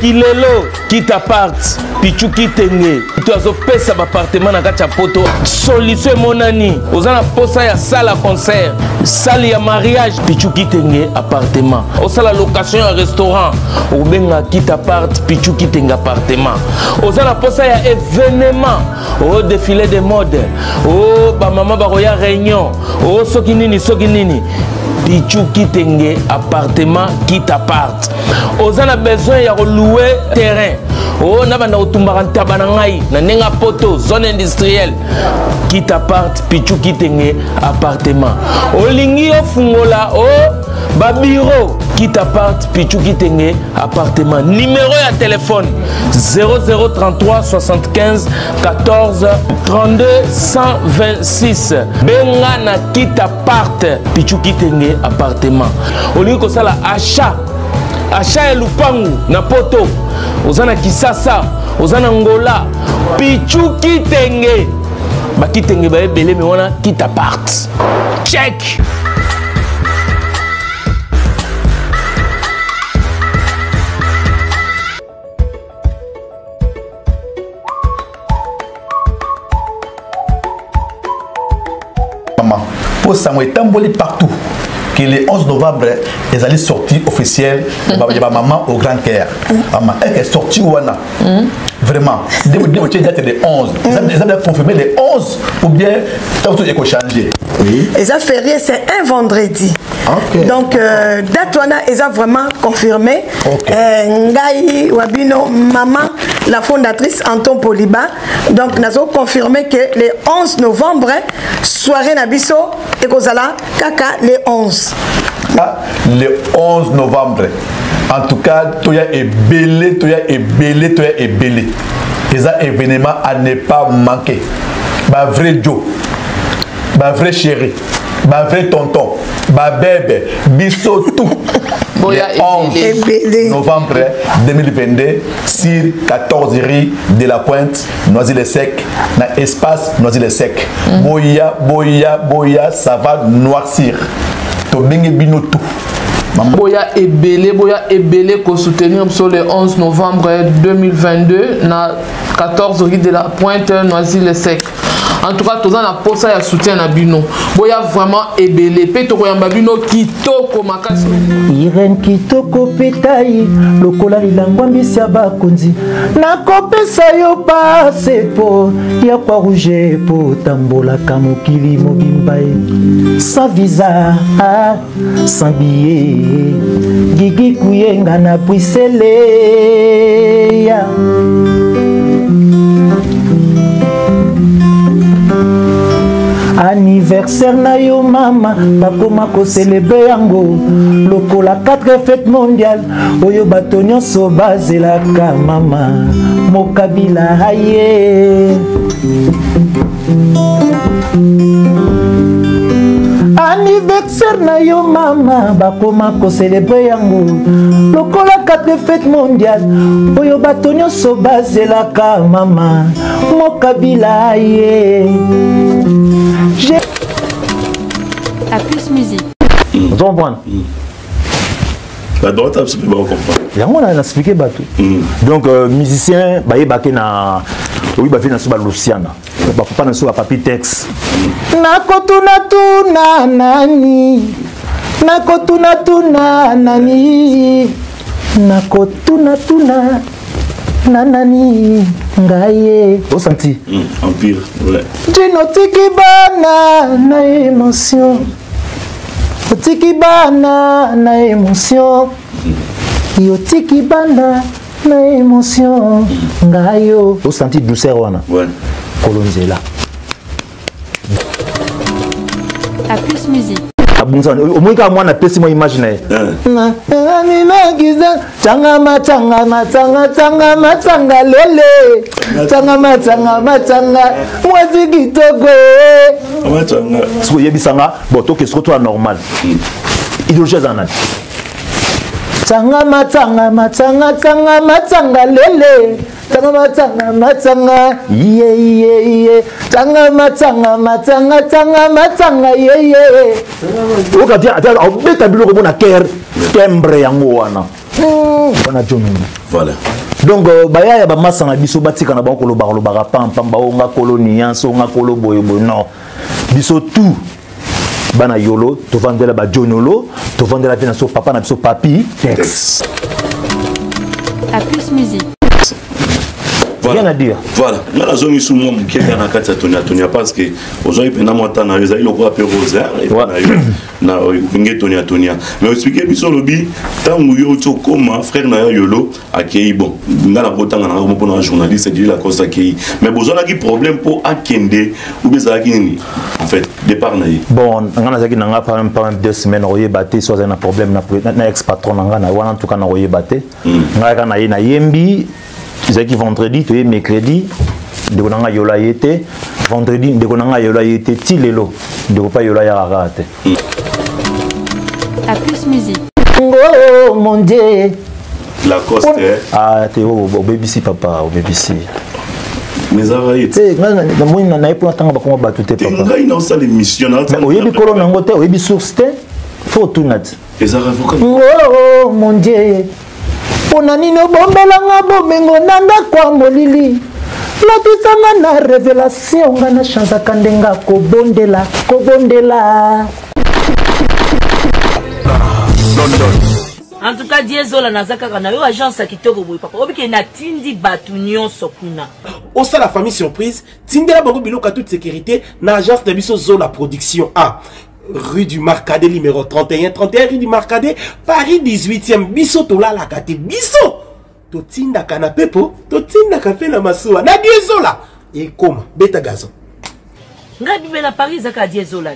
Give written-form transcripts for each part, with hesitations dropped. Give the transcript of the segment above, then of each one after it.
Kilelo, qui t'apparte, Pichu qui t'engue. Tu as pesa appartement na kati ya poto. Solution monani. Ozana posa ya salle à concert, salle ya mariage, Pichu qui t'engue appartement. Osala location ya restaurant, obenga qui t'apparte, Pichu qui t'engue appartement. Ozana posa ya événement, au défilé de mode, oh ba maman ba roya réunion, oh soki nini. Pichu qui t'engue appartement qui t'apparte. Ozana besoin ya louer terrain. Oh nabanda otumbaka ntaba ngai na nenga poto zone industrielle qui t'apparte Pichu qui t'engue appartement. Olingi ofungola oh ba bureau qui t'apparte Pichu qui t'engue appartement. Numéro ya téléphone 0033 75 14 32 126. Benga na qui t'apparte Pichu qui t'engue appartement. Olingi ko sala achat ya lupangu na poto. Ozana Kisasa, Ozana Ngola, Pichu qui t'engue. Ba qui t'engue ba ebele mais wana qui t'apparte. Check. Maman, pour ça moi tamboli partout. Que le 11 novembre, ils allaient sortir officielle de ma maman au Grand Caire. Maman, elle est sortie où on a vraiment. Dès date de 11. Ils avaient confirmé les 11 ou bien tout est changé. Oui. Les affaires, c'est un vendredi. Okay. Donc, date on a, ils ont vraiment confirmé. Okay. Ngai Wabino, maman, la fondatrice Anton Poliba. Donc, nous avons confirmé que le 11 novembre, soirée Nabiso et Kozala, Kaka, le 11. Le 11 novembre. En tout cas, Toya est belé. C'est un événement à ne pas manquer. Bah vrai Joe, bah vrai chéri, bah vrai tonton, bah bébé, biso tout. Le 11 novembre 2022, sur 14 rue de la Pointe, Noisy-le-Sec, dans espace Noisy-le-Sec. Boya, ça va noircir. Tobinge bino tout. Boya Ebele qu'on soutenir sur le 11 novembre 2022 na 14 rue de la Pointe, Noisy-le-Sec. En tout cas, tous en a posé à soutien à Bino. Boya vraiment Ebele. Peto koyamba Bino kitoko makasi. Irene kitoko petai lokola lilangwambi siaba konzi. Na kopesa yo passe po ya kwa rouge po tambola kamokili mobimbae. Sans visa, sans billet. Gigi kuyenga na puisele ya. Anniversaire na yo mama, bakoma ko célébrer yango. Lokola 4 fête mondiale, oyo bato nyonso bazelaka mama. Mokabila haye. Anniversaire na yo mama, bakoma ko célébrer yango. Lokola 4 fête mondiale, oyo bato nyonso bazelaka mama. Mokabila haye. À plus musique. Donc bon. La droite absolument comprendre. On a expliqué bateau. Donc musicien ba yebake na oui ba na suba Luciana. Ba papa na suba papi texte. Nakotuna nani. Nakotuna nani. Nakotuna nanani ngaye. Au senti. Empire, ouais. Dinotiki bana na émotion. Otiki bana na émotion. Yotiki bana na émotion. Ngayo. Au senti douceur wana. Ouais. Kolonzela. À plus musique. Au moins quand moi na pesi moi imaginer. Tanga lele. Tanga mwezi kitoko. Parce que bisanga bon to que soit normal. Idéologie zanani. Tanga lele. Tanga ye. Tanga ye. Okati ata obeta biloko bona cœur timbre yango wana. bana jonolo. Voilà. Donc baya ya ba masanga biso batika na banko lo ba pam ba nga colonia so nga kolo boyo non. Biso tout bana yolo to vendela ba jonolo to vendela bien so papa na biso papi Tex. A plus musique. Voilà. Rien à dire. Voilà. Dans la zone où moi qui est dans quatre Tonia parce que aujourd'hui pendant mon temps na ils le appel rose et na Tonia. Mais expliquer biso lobi tangu yo to comme frère na yolo akei bon. Na la botanga na pour un journaliste dit la cause akei. Mais besoin qui problème pour akende ou bezala kini en fait départ na yi. Bon, ngana zaki nanga pas même 2 semaines royer batté soit un problème na ex patron nanga na wana en tout cas na royer batté. Ngaka na yembi c'est qui vendredi, tu es mercredi, de konanga yola yete, vendredi de konanga yola yete, tilelo, de pas yola yarate. A plus musique. Oh mon Dieu. La coste. Ah, t'es au BBC papa, au BBC. Mais arrête. C'est moi na pour attendre ba comment battu papa. Nga ina ça l'émission na. O yebi kolon ngote, o yebi source te, faut tout nat. Et ça avocat. Oh mon Dieu. Ponani no bombelanga bomengo nanda kwa molili latisanga na révélation ngana chance kandenga kobondela en tout cas Diezola nazaka kana yo agence kitoko boy papa obike na tindi batunyon sokuna au sein la famille surprise tindela bango biloko toute sécurité na agence de biso Zola production A rue du Marcadet numéro 31 rue du Marcadet Paris 18e biso tola la kate biso to tinda kana pepo to tinda café na masuwa na Diezola et comme beta gazon ngabi bela Paris zaka Diezola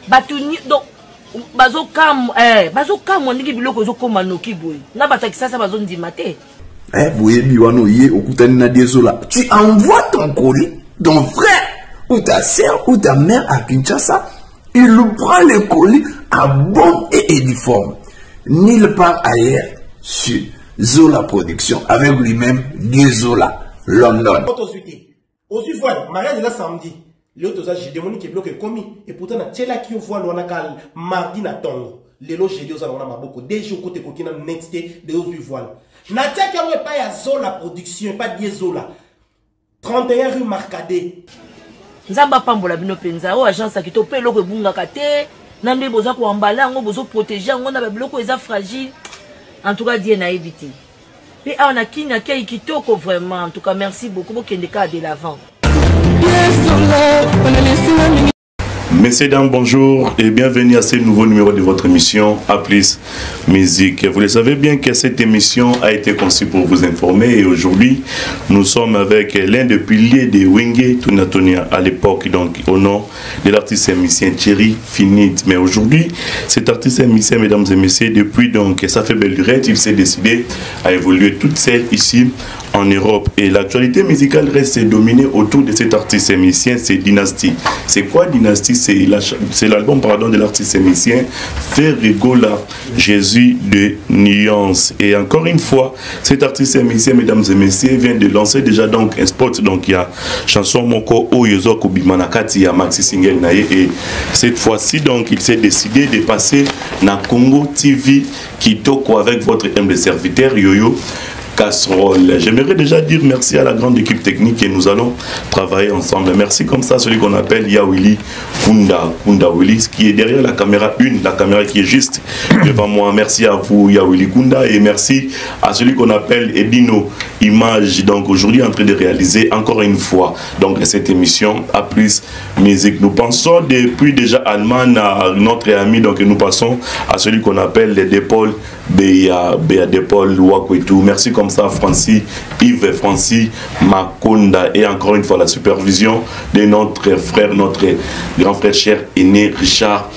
batuni donc bazo kam ndiki biloko zo koma noki boy na batakisa sa bazo ndima te boye biwano yé okutani na Diezola tu envoies ton colis ton frère ou ta sœur ou ta mère à Kinshasa. Il prend le colis à bon et uniforme. Nulle part ailleurs sur Zola Production avec lui-même Diezola, London. Aujourd'hui, voilà, mariage là samedi. L'autre j'ai demandé que bloc est commis et pourtant na tela qui voit l'on a mardi na tongo. Les loges j'ai dit aux on a beaucoup déjà côté kokina nexté de aujourd'hui voilà. Na tia qui a pas ya Zola Production pas Diezola. 31 rue Marcadet. Nzamba pambola bino penza o agence akito pe loko bunga kate nande boza ko ambala ngo bozo protéger ngo na ba biloko eza fragile en tout cas die na éviter et on a kinya kei kitoko vraiment en tout cas merci beaucoup bokende ka de l'avant. Messieurs, dames, bonjour et bienvenue à ce nouveau numéro de votre émission A Plus Musique. Vous le savez bien que cette émission a été conçue pour vous informer et aujourd'hui, nous sommes avec l'un des piliers de Wenge Tonia à l'époque, donc au nom de l'artiste et musicien Thierry Finit. Mais aujourd'hui, cet artiste et musicien, mesdames et messieurs, depuis donc ça fait belle durée, il s'est décidé à évoluer toute seule ici en Europe. Et l'actualité musicale reste dominée autour de cet artiste et musicien, c'est Dynasty. C'est quoi Dynasty? C'est l'album pardon de l'artiste et musicien Ferregola Jésus de Nuance. Et encore une fois, cet artiste et musicien, mesdames et messieurs, vient de lancer déjà donc un spot. Donc il y a chanson Moko Oyozo Kubimanakati ya Maxi Single Naye. Et cette fois-ci, donc il s'est décidé de passer na Congo TV Kitoko avec votre humble serviteur Yoyo Casserole. J'aimerais déjà dire merci à la grande équipe technique et nous allons travailler ensemble. Merci comme ça à celui qu'on appelle Yawili Kunda Willis qui est derrière la caméra 1, la caméra qui est juste devant moi. Merci à vous Yawili Kunda et merci à celui qu'on appelle Edino Image. Donc aujourd'hui en train de réaliser encore une fois donc cette émission A Plus Musique. Nous pensons depuis déjà Allemagne à notre ami, donc nous passons à celui qu'on appelle les Dépôles Béa Dépôle Wakwetou. Merci comme ça Francis Yves Francis Makonda et encore une fois la supervision de notre frère, notre grand frère cher aîné Richard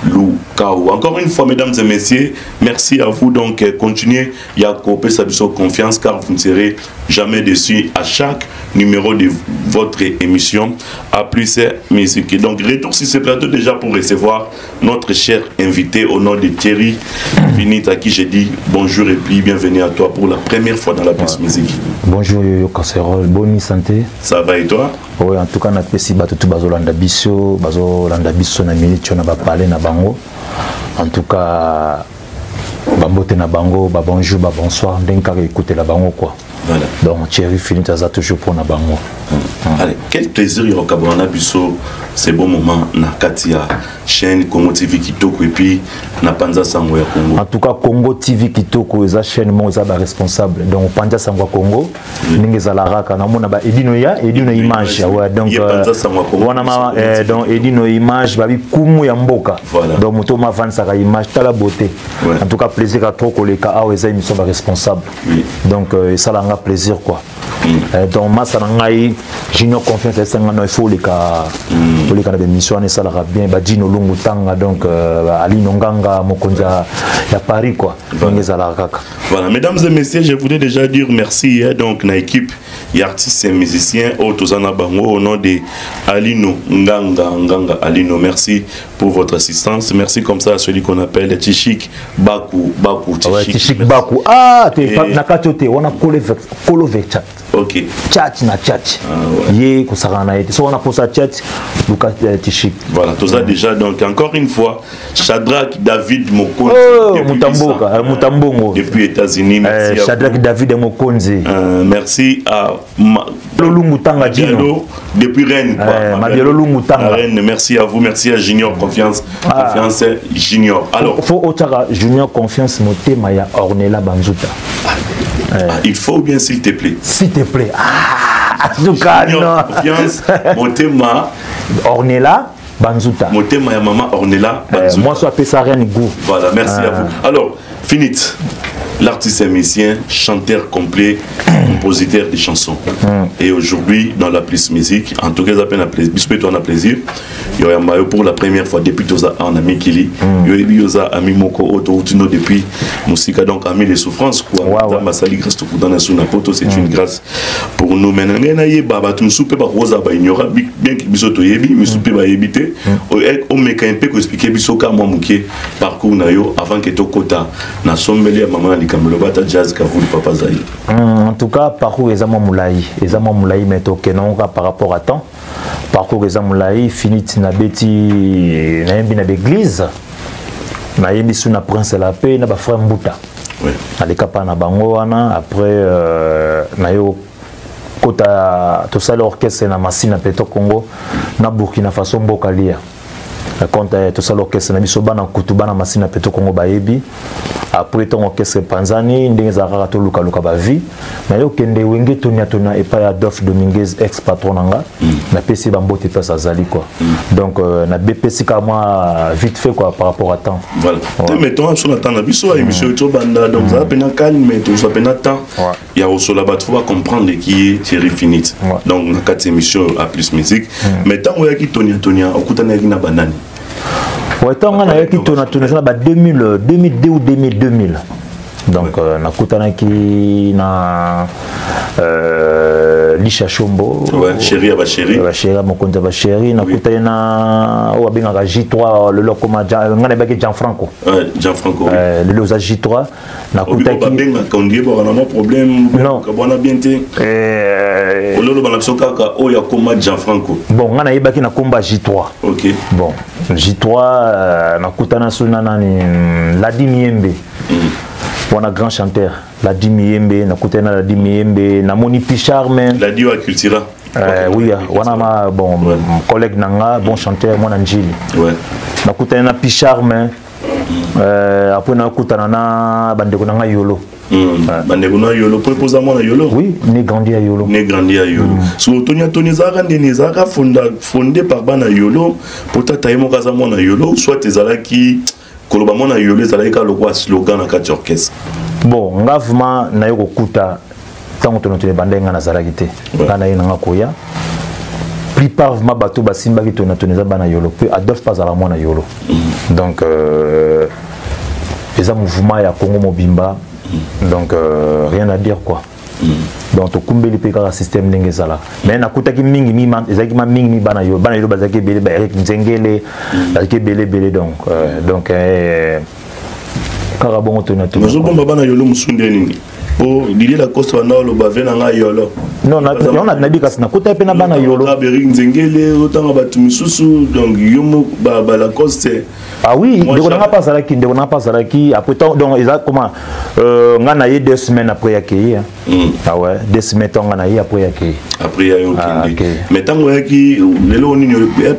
Loukao. Encore une fois mesdames et messieurs, merci à vous, donc continuez à couper sa confiance car vous ne serez jamais déçus à chaque numéro de votre émission A Plus Musique. Donc retour sur ce plateau déjà pour recevoir notre cher invité au nom de Thierry Finit à qui j'ai dit bonjour et puis bienvenue à toi pour la première fois dans la Plus Musique. Bonjour Yoyo Casserole, bonne santé. Ça va et toi? Oui, en tout cas, on a tout bazolanda biso na minute on a parlé na bango. En tout cas, Bambote na bango, bonjour, bonsoir, ndenge écouter la bango quoi. Voilà. Donc Thierry Philippe ça toujours pour na bango. Allez, quel plaisir il y a au Kabana Bisso, ces bons moments na Katia chaîne Congo TV Kitoko et puis na Panza Sangwa Congo. En tout cas Congo TV Kitoko eza chaîne mo eza ba responsable donc Panza Sangwa Congo ninge za la raka na mona ba edino image ouais donc wana ma donc edino image ba bi kumu ya mboka donc moto ma vendre sa image tala beauté en tout cas plaisir à trop koleka a eza émission ba responsable donc ça la nga plaisir quoi. Donc massa ngai junior confiance c'est ngano il faut les cas na émission ne ça la bien ba dino lungu tanga donc Ali Nonganga mokonza ya Paris quoi donc ça la kaka. Voilà mesdames et messieurs, je voulais déjà dire merci donc na équipe et artistes et musiciens Otozana Bango au nom de Alino Nganga Alino, merci pour votre assistance, merci comme ça à celui qu'on appelle Tchik Baku Tchik Baku ah tu na katote on a kolo chat. OK. Chat na chat. Yé ko sarana été so on a pour ça chat Lucas Tchik. Voilà, tout ça déjà donc encore une fois Shadrach David Mokonzi Mutambongo depuis États-Unis, merci Shadrach David Mokonzi. Merci à Lolungu Tanga Dino depuis Rennes Rennes, merci à vous, merci à Junior Confiance Junior. Alors faut otaka Junior Confiance motema ya Ornella Banzuta. Il faut bien s'il te plaît. S'il te plaît. Ah, en tout cas, non. Confiance, motema Ornella Banzuta. Motema ya maman Ornella Banzuta. Moi, je suis Sarren Gou. Voilà, merci à vous. Alors, finit. L'artiste est musicien, chanteur complet, compositeur de chansons. Et aujourd'hui, dans la plus musique, en tout cas, ça a plaisir. Il y a pour la première fois depuis que on a mis Kili, il y a mis Moko Otouno depuis Moussika, donc a mis les souffrances. Quoi. Masali grâce au Koudana Sunapoto, c'est une grâce pour nous. Maintenant, il y a Baba Tumsoupe, Rosa, il y aura bien qu'il soit Yebi, mais Soupe va éviter. On me quand même peut expliquer Bisoka, moi, Mouké, parcours Nayo, avant que Tokota, na sommeli à maman. En tout cas, parcours Ezama Moulaï mais non par rapport à temps. Parcours Ezama Moulaï finit na beti na l'église. Na yembi suna prince la paix na ba frère Mbuta. Oui. Aleka pa na bango wana après na yo kota to ça l'orchestre na Masina Peto Congo na Burkina Faso mboka lia. Quand tout ça l'orchestre na biso bana kutuba na Masina Peto Congo baebi. Après ton orchestre Panzani, ndengezara to luka ba vie. Na yo kende wenge tonia et pas Adolphe Dominguez ex patron nanga. Na PC bambote pas azali quoi. Donc na BPC ka moi vite fait quoi par rapport à temps. Voilà. Mettons sur la temps na biso émission to banda donc ça pena calme mais tout ça pena temps. Il y a aussi là-bas faut comprendre qui est Thierry Finit. Donc na 4 émissions à plus musique. Mettons on y qui tonia okutana na banani. Ouais, tant on a qui tourne 2002 ou 2000. Donc, na kutana ki na Lisha Chombo. Ouais, chérie à chérie. Chérie mon compte va chérie. Na kutana na ou bien na J3 le locoma ngana ba Gianfranco. Ouais, Gianfranco. Le losa J3 na kutana ki ben quand on dit bon on a problème ka bona bien té. Lolo bana soka o ya koma Gianfranco. Bon, ngana yebaki na komba J3. OK. Bon, J3 na kutana suna nani Ladi Miembe. On a grand chanteur, Ladi Miembe, na kutana Ladi Miembe, na Moni Picharme. Ladi wa Cultura. Oui, on a bon collègue nanga, bon chanteur, mon Angile. Ouais. Na kutana Picharme. Après na kutana na bandeko nanga Yolo. Bandeko na Yolo, proposa moi na Yolo. Oui, né grandi à Yolo. Né grandi à Yolo. So Tonia Tonizara Denizara fondé par bana Yolo, pour taïmo kaza moi na Yolo, soit ezala qui kolobamon na Yolo ezala ka lokwa slogan na kati orchestre. Bon, ngavuma na yoko kuta tango tonote bandenga na zala kité. Kana ina ngakoya. Plupart ma bateau basimba ki tonatoniza bana Yolo pe Adolphe pas à la moi na Yolo. Donc les mouvements ya Congo Mobimba. Donc rien à dire quoi. Donc to kumbeli pe ka système ndengezala. Mais na kutaki mingi mi man ezaki ma mingi mi bana Yolo bazaki belé ba Eric Nzengele bazaki belé donc karabongo tonatoniza. Nous sommes bana Yolo musundeni. Oh, Didier Lacoste wana lo bave na nga Yolo. Non, on a dit que c'est un peu na yolo. La coste. Ah oui, on n'a pas ça qui, on n'a pas ça qui. Après donc ils a comment on a eu 2 semaines après accueillir. Ah ouais, 2 semaines on a eu après accueillir. Après il y a eu aucun. Mais tant que les lois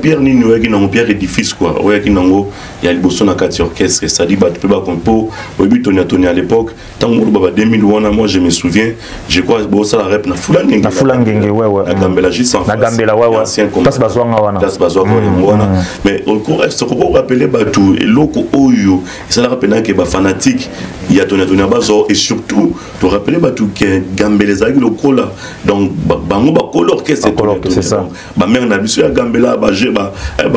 Pierre ni qui n'ont Pierre édifice quoi. Ouais qui n'ont il y a le bosson à 4 orchestre, ça dit bah tu peux pas compo. Au but on a à l'époque tant que 2001 moi je me souviens, je crois bon ça la rep na Fulangenge. Na Fulangenge ouais. Na Gambela juste en face. Na Gambela ouais. Tas bazwanga wana. Tas bazwanga wana. Mais au cours est-ce qu'on peut rappeler tout et loko oyo ça la rappelle que ba fanatique il y a ton bazo et surtout te rappeler ba tout que Gambela zaki lokola donc bango ba color que c'est ça ba mère na biso ya Gambela ba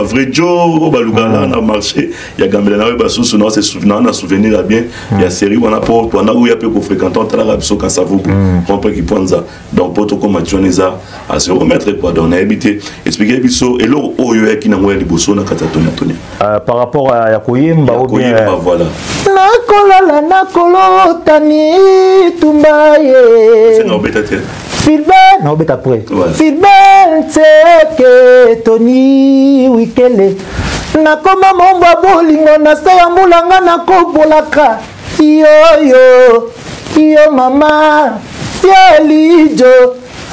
vrai Joe ba lugala na marché ya Gambela na ba sous non c'est souvenir bien il y a série on a pour on a où il y a peu ko fréquentant la biso quand ça vous comprendre qui point ça donc poto comme tuaneza à se remettre quoi donc on a habité expliquer biso et lo oyo ya ki na ngwe liboso na katatonia par rapport à Yakoyimba ou bien voilà nakolala nakolo tani tumbaye c'est no betate Filben no beta après Filben teke Tony Wikele nakoma momba bolingo na sayambulanga nakobolaka yo mama yelijo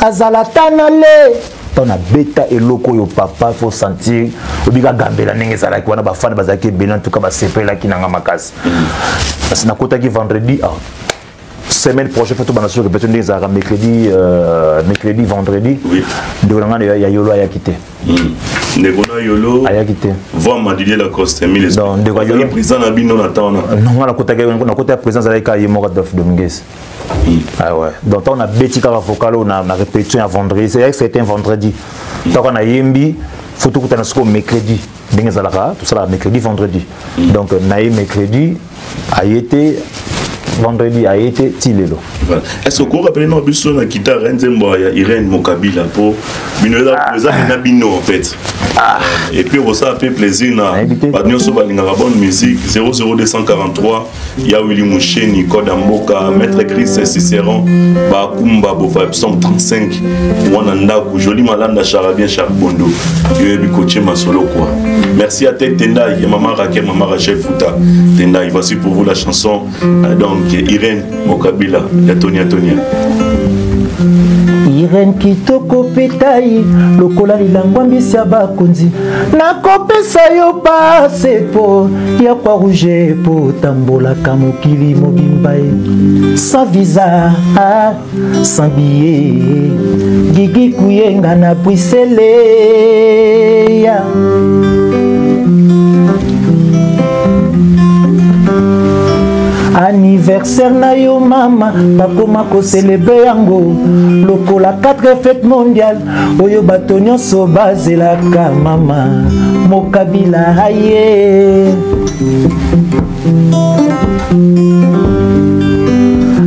azalatana le on a bêta et loco yo papa faut sentir obiga Gambela ndenge zala ki wana ba fan bazaki belan tout cas ba sepela ki nanga makasi parce na kota ki vendredi semaine prochaine faut bana sur répéter ndenge zala mercredi vendredi oui de ngana ya yolo ya quitté ndegona yolo aya quitté voir Madidier la coste Emile donc de yolo président na bino na taona non na kota président zala ka yemo Dominguez. Ah ouais. Donc on a bêti car vocal on a répétition à vendredi. C'est vrai que c'était un vendredi. Donc on a yembi photo que tu as mercredi. Bien ça tout ça mercredi vendredi. Donc naï mercredi a été vendredi a été tilelo. Voilà. Est-ce que vous rappelez non biso na guitare Nzembo ya Irène Mokabila pour binoza na bino en fait. Et puis on ça fait plaisir na badnyo so balinga bonne musique 00243 ya Willy Moucheni Code Mboka Maître Chris Cicéron ba Kumba Bofa 135 wana ndako joli malanda charabien Charbondo yo bi coacher masolo quoi. Merci à Tête Tenda et maman Raquel maman Rachel Fouta Tenda et voici pour vous la chanson donc Irène Mokabila ya Tonia Irène kitoko petai lokola lilangwa mbisi ya bakonzi nakopesa yo pase po ya kwa rouge po tambolaka mokili mobimba sans visa sans billet gigi kuyenga na Bruxelles ya anniversaire na yo mama bakoma ko célébrer yango lokola 4 fête mondiale oyo bato nyonso bazelaka mama Mokabila aye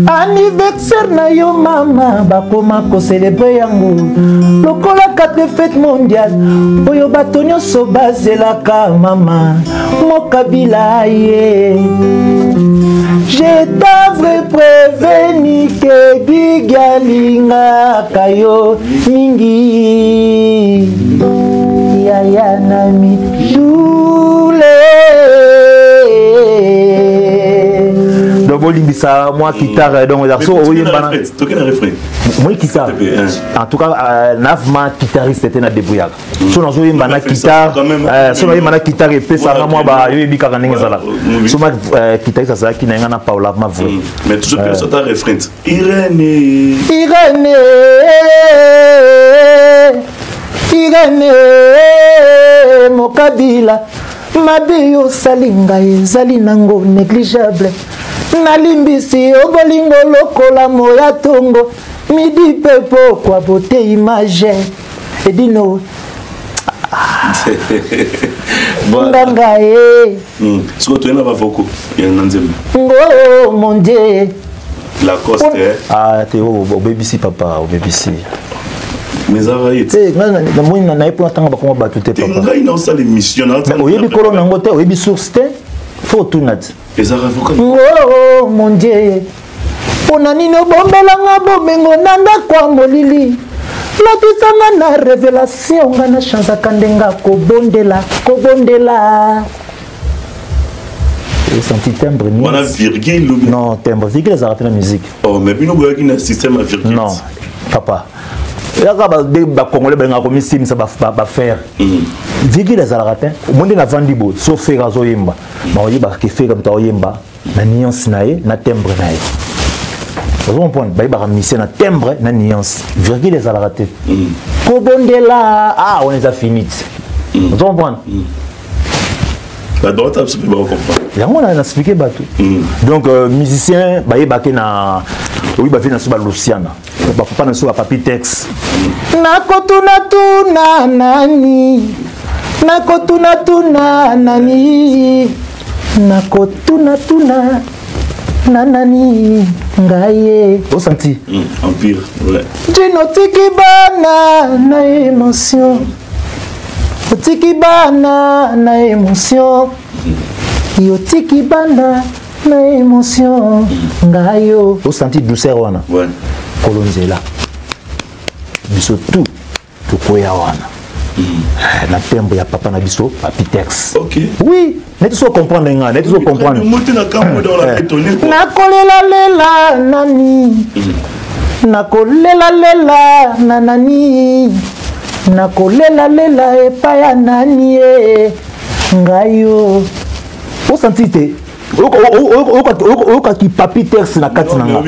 anniversaire na yo mama bakoma ko célébrer yango lokola 4 fête mondiale oyo bato nyonso bazelaka mama Mokabila aye. Je t'avais prévenu que Gigalinga Kayo Mingi Yaya Nami Joule Donc ça moi guitare donc moi guitare en tout cas navement guitariste c'était na débrouillard so nazo yimba na guitare so na yimba na guitare et pesa moi ba yo bika kaninga zala so ma guitariste ça qui na na Paula ma vrai mais toujours que ça ta refrain Irène Mokabila mabeyo salinga ezali nango négligeable nalimbisi obolingo lokola moya tongo midi pepo kwa beauté image edino nganga so tu na bavoko ya nanzembo ngo mon dieu la coste t'es au BBC papa au BBC mais arrête na moi na naï pour tanga bakoma batu te papa ngai na ça l'émission na oyebi kolo nango te oyebi source te faut tout nat les avocats oh mon dieu Pona nini obombelanga bomengo na ndako ya molili. Lokisanga na révélation nga na chance kandenga kobondela. Senti timbre ni. On a virgule. Non, timbre. Virgule les arrêter la musique. Oh, mais bino boya qui na système à virgule. Non, papa. Là quand ba congolais benga komi sim ça ba faire. Virgule les arrêter. Monde na vandibo, sauf faire azo yemba. Ba oyiba ke faire comme ta oyemba. Na nuance nae, na timbre nae. Vous comprenez? Ba iba misé na timbre, na nuance. Virgule les arrêter. Kobondela, ah on les a fini. Vous comprenez? La droite a expliqué, on a expliqué bateau. Donc musicien, bah il na, oui bah na suba Luciana, bah faut pas na suba papi texte. Nakotuna tuna nani, nakotuna tuna nani, nakotuna tuna nani, ngaye. Au senti. Empire, ouais. Jinotiki bana na émotion. Otiki bana na émotion. Yotiki bana na émotion. Ngayo. Au senti douceur wana. Ouais. Kolonzela. Biso tout. Tukoya wana. Na tembo ya papa na biso papitex. OK. Oui, net so comprendre nga, net so comprendre. Monter na campo dans la étonné. Na kolela lela nani. Na kolela lela nani. Nakolela lela epaya nani e ngayo o sentite o qui papi texte na kati nanga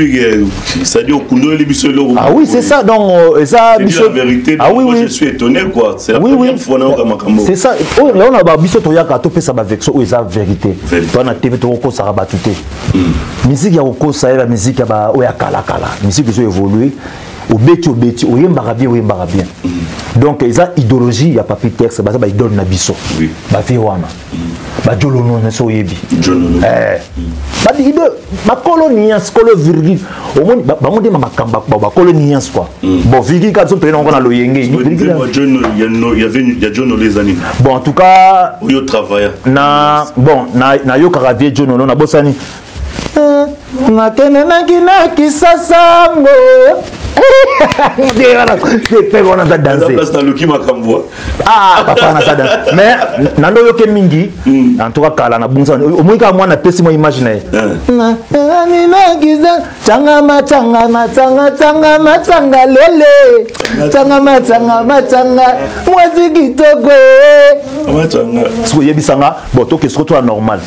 ça dit au kundo les biso lo. Ah oui c'est ça donc ça biso la vérité. Ah oui oui je suis étonné quoi c'est la première fois na ka makambo c'est ça là on a ba biso to yaka to pesa ba vexo o eza vérité toi na TV to ko sa ba tuté musique ya ko sa la musique ya ba o ya kala musique zo évoluer au beti au yembara bien donc ils ont idéologie il y a papi texte bah ça bah ils donnent na biso bah fi wana bah jolono na so yebi bah di bah colonias colo virgule au moins bah on dit ma makamba bah colonias quoi bon virgule quand on peut on a lo yenge il y a John les années bon en tout cas yo travaille na bon na yo karavie John na bosani na kenena kina kisasango on a dansé. Ah, papa na ça danse. Mais nando yoke mingi, en tout cas kala na bunza. Au moins ka moi na pesi moi imaginer. Na giza tanga lele. Tanga mwezi kitoko. Matanga. So yebisanga, bon to que ce soit normal.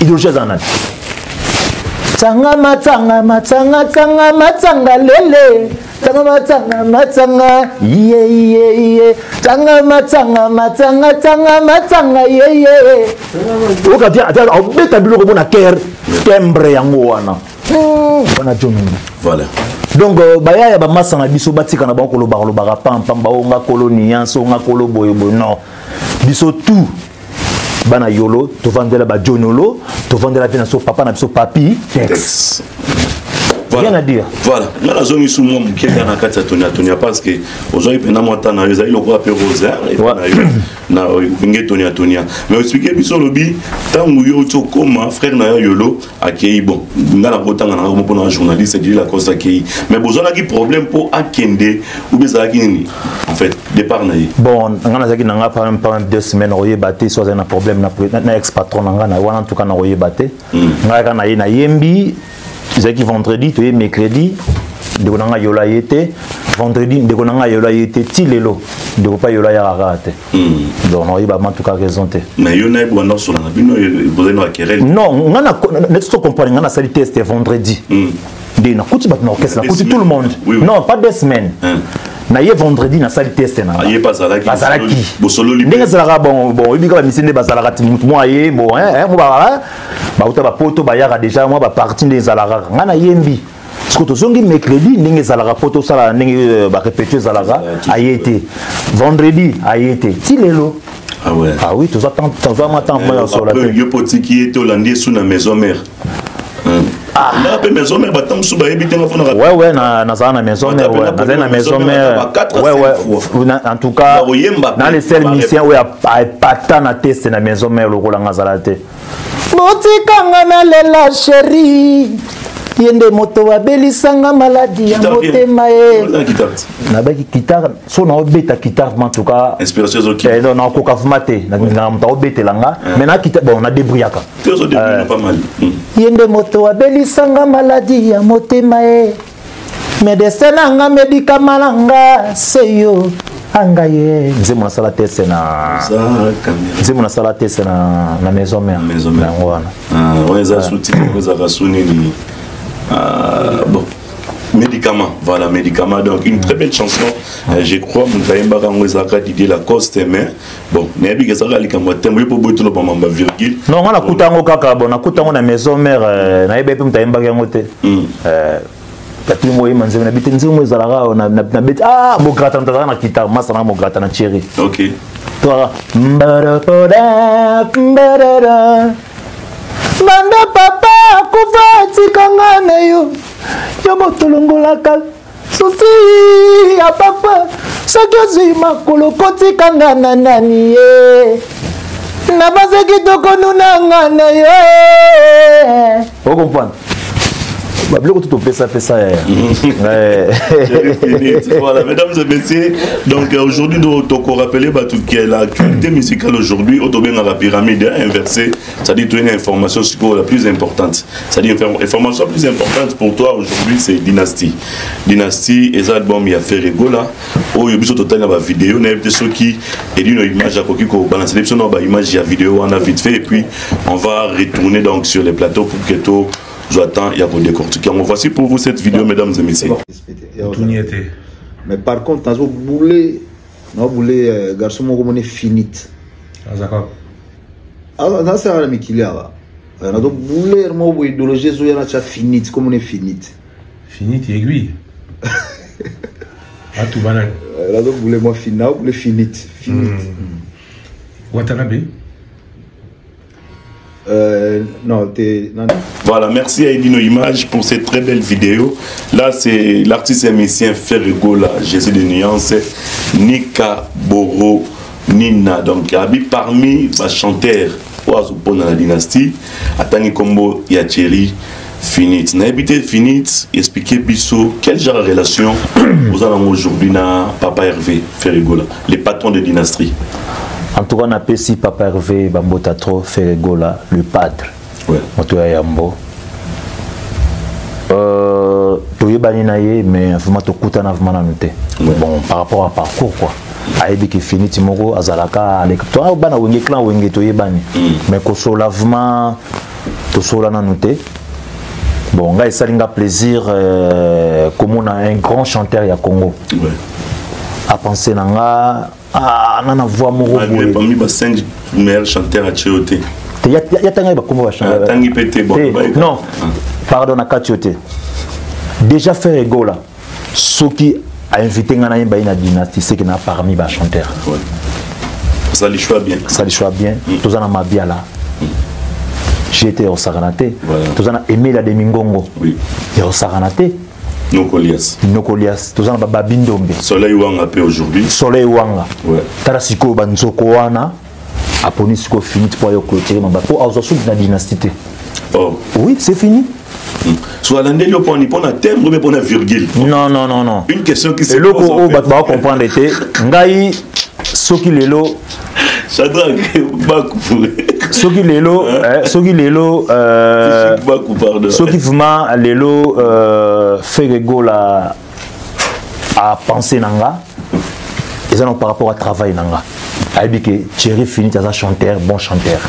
Idéologie zanani. Tanga lele tanga matanga ye tanga ye o ka dia ata o beta biloko bona cœur timbre yango wana bona jomi voilà donc baya ya ba masanga biso batika na ba koloba pam ba nga colonie so nga kolo boyo non biso tout bana yolo to vendela ba jonolo to vendela bien so papa na biso papi texte voilà. Rien à dire. Voilà. Dans la zone où moi qui est dans la carte Tonia parce que aujourd'hui pendant moi temps ils ont quoi appeler Rosa na Tonia mais expliquer biso lobby tant yo to comme frère na yolo akei bon ngala botanga na ko pona journaliste dit la cause akei mais besoin na qui problème pour akende ou bezala ki en fait départ na bon ngana zaki na nga pendant 2 semaines oye baté soit un problème na ex patron na nga wana en tout cas na oye baté ngaka na yembi c'est qui vendredi tu es mercredi de konanga yola yete vendredi de konanga yola yete tilelo de pas yola ya rate donc on va en tout cas raison te mais yo na bon sur la bino vous na querelle non ngana net to comprendre ngana sali test vendredi de na kuti bat na orchestre kuti tout le monde non pas 2 semaines na ye vendredi na sali test na ye bazalaki bosolo libre ndezala bon ibika ba misinde bazalaka timutu moi ye bon mo ba uta ba poto ba yaka déjà moi ba partie ndezala ngana yembi parce que tozongi mercredi ndenge zalaka poto sala ndenge ba répéter zalaka ayete vendredi ayete tilelo. Ah ouais. Ah oui, tout ça moi sur la tête. Yo poti qui était hollandais sous la maison mère. Ah, là pe maison mère batam sous ba ebité ngafona. Ouais na ça na maison mère ouais, na maison mère. Ouais en tout cas dans les seuls missions où pas na test na maison mère lokola ngazala te. Botikanga na lela chérie. Yende moto abelisanga maladi ya motema e. Na baki guitare, so na obeta guitare en tout cas. Inspiration zoki. Non na ko kafumate, na mta obeta langa, mais na guitare bon na débrouillaka. Tous au début pas mal. Yende moto abelisanga maladi ya motema e. Médecin nanga médicament nanga seyo angaye. Nzemo na sala test na. Nzemo na sala test na maison mère. Maison mère. On les a soutis, on les a rassouni. Bon, médicaments, voilà, médicaments. Donc, une très belle chanson. Je crois, que Didier Lacoste, mais bon, mais bien que ça, il y a un virgule. Non, on a coupé un kaka, on a coupé un maison mère, on a eu un peu tapi moi manze na biti nzimu ezalaka na biti mo grata ntazana na guitare masa na mo grata na chéri. OK. Toi mbarapoda mbarara Manda papa kufa tikanga na yo yo motolongolaka susi ya papa soki makolo kotikanga na nani ye na bazaki tokonuna na yo. Vous comprenez? Voilà, mesdames et messieurs, donc aujourd'hui nous avons rappelé l'actualité musicale aujourd'hui au domaine de la pyramide inversée, c'est-à-dire une information sur la plus importante, c'est-à-dire l'information la plus importante pour toi aujourd'hui c'est Dynastie. Dynastie et ça album il a fait rigola au yobis total dans la vidéo, on a des ceux qui et une image à quoi qu'on balance les image à vidéo on a vite fait et puis on va retourner donc sur les plateaux pour que tout j'attends, il y a pour décortiquer. Voici pour vous cette vidéo, mesdames et messieurs. Tout n'y était. Mais par contre, dans ce boulet, garçon, on est finite. Ah, d'accord. Ah, ça, c'est un ami qui est là. Dans ce boulet, on a idéologie, on a finite, comme on est finite. Finite, aiguille. Ah, tout banal. Dans ce boulet, moi, finite. Watanabe. Non, voilà, merci à Edino Image pour cette très belle vidéo. Là, c'est l'artiste et musicien Ferregola, Jésus de Nuance, Nika Boro Nina. Donc, parmi les chanteurs dans la dynastie, Atani Kombo Yacheri Finite. N'habitez Finite, expliquez Bissot, quel genre de relation vous avez aujourd'hui na Papa Hervé Ferregola, les patrons de dynastie. En tout cas, on appelle si Papa Hervé Bambota trop Ferregola, le padre. Ouais. Motoya Yambo. Mais vraiment, tout coûte un bon, par rapport à parcours, quoi. Aïbi qui finit Timoro, Azalaka, avec toi, Bana Wenge Clan, Wenge Toye Bani. Mais qu'au solavement, tout cela n'a noté. Bon, on a un plaisir, comme on a un grand chanteur à Congo. Ouais. À penser, ah, on a voix mon robot. Parmi les 5 meilleurs chanteurs à Tchéoté. Il y a Tanguy Bakomo va chanter. Tanguy Pété, bon. Non, pardon, à Tchéoté. Déjà fait Regola. Ce qui a invité Ngana Baina Dynastie, c'est qu'il n'a pas parmi les chanteurs. Ça lui choisit bien. Ça lui choisit bien. Tous en a Mabia là. J'ai été au Saranaté. Tous en a aimé la Demingongo. Oui. Et au Saranaté. Nokolias. Nokolias. Tous en a Babindombe. Soleil Wanga pe aujourd'hui. Soleil Wanga. Ouais. Tarasiko Banzoko Wana. Aponi Siko fini pour y clôturer mon bateau. Ah, aujourd'hui la dynastie. Oh. Oui, c'est fini. Soit l'année, il y a un thème, mais pour une virgule. Non, non, non, non. Une question qui se pose. Le loco, on va comprendre. Ngai, Soki Lelo. Chadrak, Soki Lelo, Soki Lelo, Soki vraiment Lelo fait Regola à penser nanga. Ils ont par rapport à travail nanga. Aïbi que Thierry finit à chanteur, bon chanteur.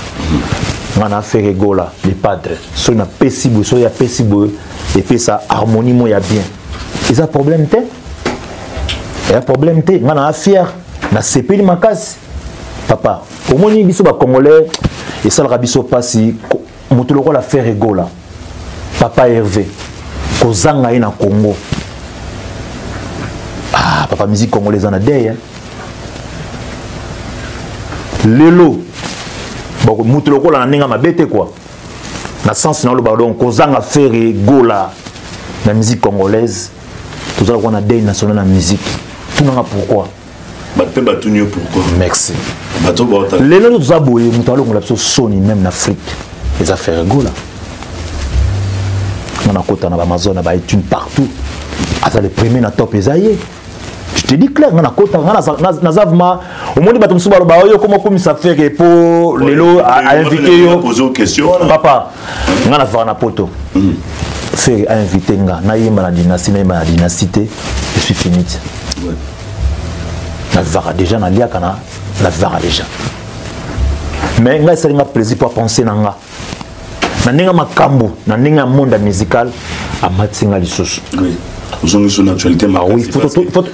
On a fait Regola, les padres. Soit on a pécible, soit il y a pécible, et puis ça harmonie moi y a bien. Ils ont problème té. Il y a problème té. On a fier. Na CPI ma casse. Papa, au moins il biso ba congolais et ça le rabiso passi motuloko la faire Regola. Papa Hervé. Kozanga na Congo. Ah, papa musique congolaise en a derrière. Lelo. Bon, mutuloko la ninga mabete quoi. Na sens na lo bardon kozanga faire Regola la musique congolaise. Tout ça on a des national la musique. Tout n'a pourquoi. Pourquoi? Merci. Les gens nous aboyent, nous avons l'absolu Sony même en Afrique. Les affaires Regola. On a côté na Amazon na ba étude partout. Asa le premier na top esaye. Je te dis clair, on a côté na zavma au monde batum suba ba yo comme ça fait pour lelo à inviter yo poser aux questions. Papa, on a faire na poto. Fait à inviter nga na yima na dynastie na yima na dynastie, je suis fini. Ouais. Na vara déjà na liaka na vara déjà. Mais nga ça nga plaisir pour penser na nga. Na ninga makambo, na ninga monde musical à matsinga lisusu. Oui. Vous avez une actualité marquée. Oui,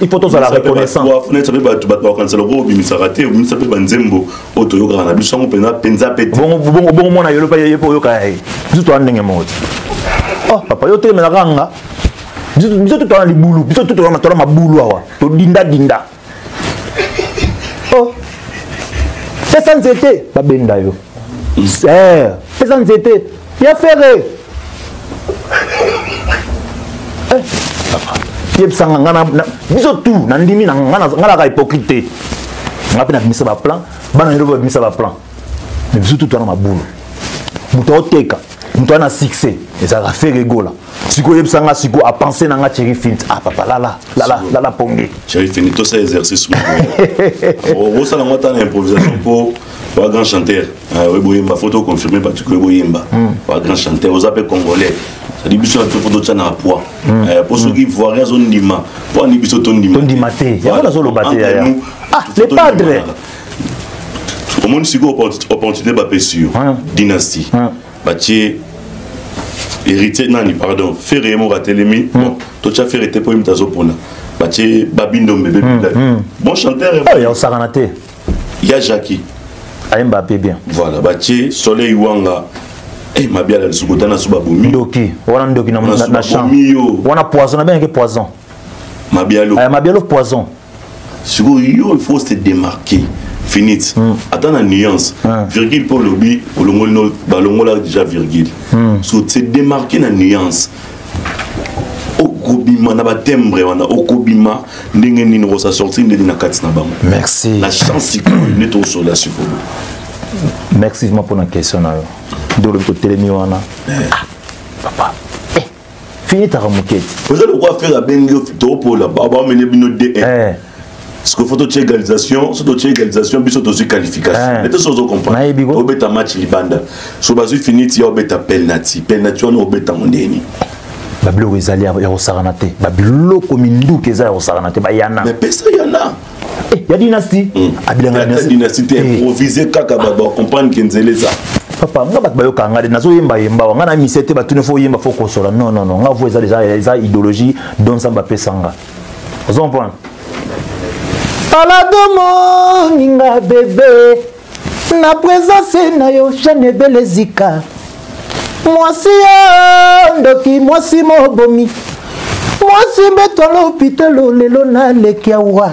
il faut tous la reconnaissance. Vous savez, quand ça le gros, il s'arrête, vous savez, Banzembo, Otoyo, Grana, Bisson, Pena, Penza, Pet. Bon, mon a eu le pays pour Yokai. Tout en dingue mode. Oh, papa, yo te menaranga. Biso tout en les boulou, biso tout en ma boulou, to dinda dinda. Oh, c'est sans été, pas benda yo. C'est sans été, y'a ferré. Yebsanga ngana biso tout na ndimi na ngana ka hypocrite ngapi na bimisa ba plan bana ndelo bimisa ba plan mais biso tout na mabulu muto oteka muto na succès eza ka faire rigola siko yebsanga siko a penser na nga Thierry Fint ah papa la pongi Thierry Fint tout ça exercice on ça la ngata na improvisation pour un grand chanteur ma photo confirmée par Tiko Boyemba un grand chanteur aux appels congolais. Ça dit biso to photo tchana à poids. Pour ceux qui voient rien zone dima, pour ni biso ton dima. Ton dimate. Ya la zolo baté ya. Ah, les padres. Au monde sigo opportunité ba pesio. Dynastie. Batie héritier nani pardon, Ferré mo ratelemi. Bon, to tcha Ferré te po imtazo pona. Batie Babindo bébé. Bon chanteur. Oh, ya Saranate. Ya Jackie. Mbappé bien. Voilà, Batie Soleil Wanga. Eh, ma bien la sukotana suba bomi. Ndoki, wana ndoki na champ. Wana poison, na bien que poison. Ma bien lo. Ma bien lo poison. Sugo yo il faut se démarquer. Finit. Attends la nuance. Virgule pour lobby, pour le mot balongo là déjà virgule. So se démarquer la nuance. Okobima na ba timbre wana okobima ndenge nini ko sa sortir ndenge na kati na bango. Merci. La chance c'est ne to sur la support. Merci pour la question. De le côté de papa, fini ta remoquette. Vous allez quoi faire à Bengo pour la baba mener bino de ce que faut de égalisation, c'est de égalisation, puis de qualification. Mais tout ça vous comprenez. Au bêta match libanda. Sur base fini il y a au bêta penalty, penalty on au bêta mondeni. Bablo ezali ya Saranate. Bablo komindou keza ya Saranate ba yana. Mais pesa yana. Il y a dynastie. La dynastie improvisée kaka baba comprendre kenzeleza. Papa, nga bat bayo kanga de nazo yemba nga na misete batune fo yemba fo kosola. Non, nga vo eza idéologie don samba pesanga. Vous comprenez? Paladomo ninga bébé na présence na yo chane belezika. Mwasi ya ndoki mwasi mobomi. Mwasi beto l'hôpital lelo na lekia wa.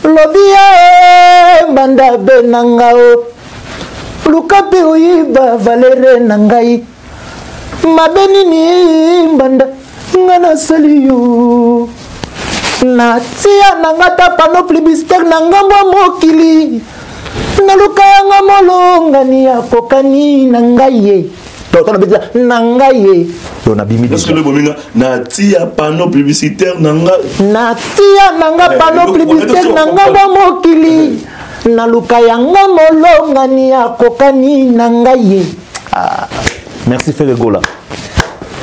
Lobia mbanda benanga o. Lukape oyiba valere nangai mabenini mbanda ngana saliyo na tia nangata pano plébiscite nangambo mokili na lukanga molongani akokani nangaye toto na beta nangaye to na bimi parce que le bominga na tia pano publicitaire nanga na tia nanga pano publicitaire nangambo mokili na luka yanga molongani akokani nangaye. Merci Ferregola.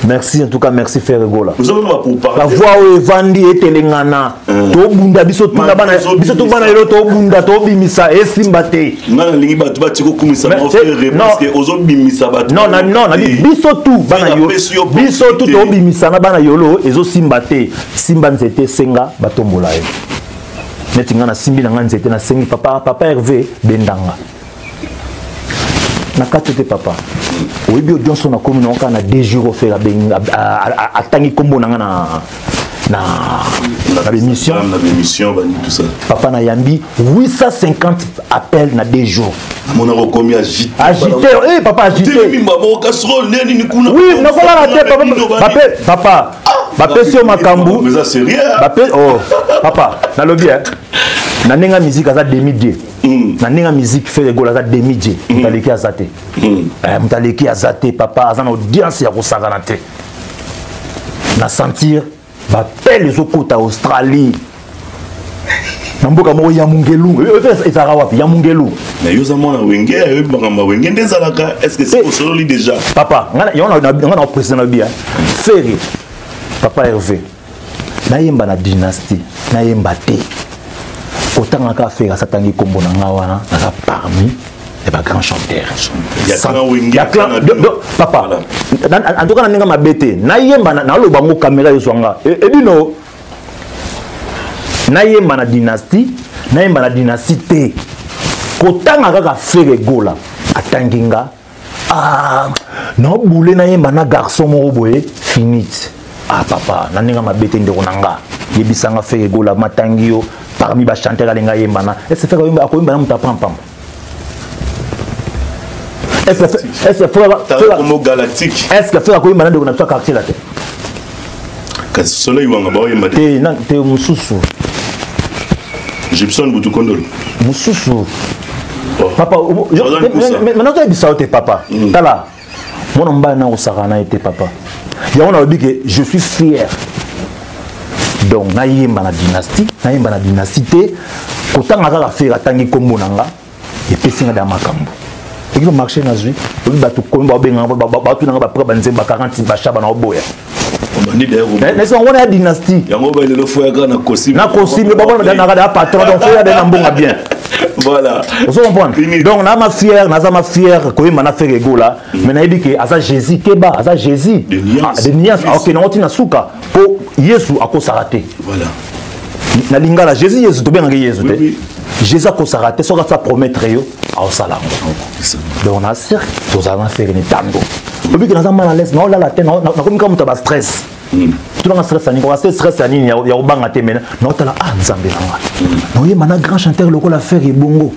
Merci en tout cas, merci Ferregola. Nous allons pour parler. La voix où Evandi et Telengana. To bunda biso tuna bana biso tu bana yelo to bunda to bimisa e simbate. Ngana lingi batu ba tiko kumisa mo frère parce que ozo bimisa batu. Non na biso tu bana yo. Biso tu to bimisa na bana yolo ezo simbate. Simba nzete senga batombola e. Neti ngana simbi na nzete na sengi papa Hervé bendanga. Na katete papa. Oyebi Johnson na komi na oka na 2 jours faire benga atangi kombo na l'émission. Na l'émission tout ça. Papa na yambi 850 appels na 2 jours. Mon a commis agité. Eh papa agité. Oui, nakola na tête papa. Papa sur makambu. Mais ça c'est rien. Oh papa na lobby na nenga musique aza demi-dieu. Na nenga musique fait gola za demi-dieu. Mutaleki azate. Mutaleki azate papa azana audience ya kosakana te. na sentir bapele ezokota Australie na mboka moko ya Mungelu ezalaka wapi ya Mungelu na yo zamona wenge yo bakamba wenge ndezalaka est-ce que c'est au solo déjà papa ngana président bia Ferry papa Hervé nayemba na dynastie nayemba te autant ka faire satangi kombo na nga wana na parmi les grands chanteurs papa en tout cas na nga mabete nayemba na loba mo caméra yo swanga et bino nayemba na dynastie te kotanga kaka Ferry Gola atanginga no boule nayemba na garçon moko boye finite papa naninga mabete ndeko nanga yebisanga Ferry Gola matangi yo parmi ba chanteur alenga yemba na est-ce que Ferry akoyemba na muta pam est-ce que galactique est-ce que Ferry akoyemba na ndeko na twa quartier la te kasi solo iwanga ba yemba te mususu Gibson Butukondolo mususu papa maintenant tu as dit ça papa tala mon mba na osakana était papa ya on a dit que je suis fier donc nayemba na dynastie te kotanga kaka Ferry atangi kombo nanga epesinga da makambo okiba marché na zui obi batu kombo benga batu nanga ba preba nzemba 40 ba shaba na oboya n'est-ce pas on a dynastie yango ba le foya kana kosi na kosi mais baba na da patron donc foya da mbonga bien voilà vous comprenez donc na ma fier koyemba na Ferry Gola mais na yebi ke asa Jésus keba asa Jésus de niance OK na otina suka po Yesu akosarate voilà na lingala Jésus Yesu to benga Yesu te Jésus akosarate soka sa promettre yo au salam donc na cercle to za na faire ni tando obi ke na za mal à l'aise na ola la tête na comme comme ba stress tout le stress ani ko stress ani ya obanga te mena na otala nzambe nanga no ye mana grand chanteur loko la Ferry bongo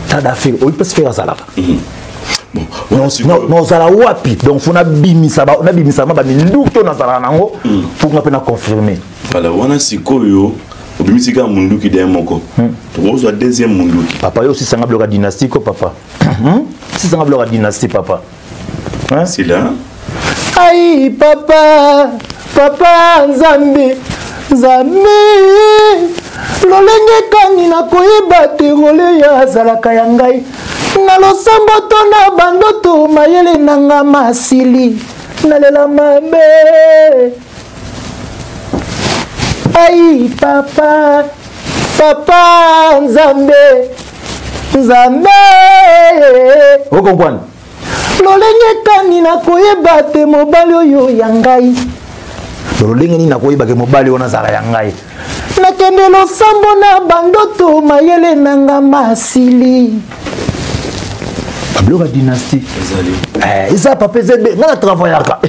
tada Ferry o peut se faire ça là non ça la wapi donc faut na bimisa ma ba minduto na sala nango pour nga pena confirmer voilà wana sikoyo obimisika munduki de moko to deuxième munduki papa yo aussi sanga bloka dynastie ko papa si sanga bloka dynastie papa hein c'est là aïe papa nzambe lolenge kani na koyeba te role ya azalaka ya ngai na losambo to na bandoto mayele nanga masili nalela mabe aïe papa nzambe vous comprenez lolenge kani na koyeba te mobali oyo ya ngai lolenge ni na koyeba ke mobali ona zala ya ngai nakende losambo na bandoto mayele nanga masili Babloka dynastie eza papa zebe na travaillaka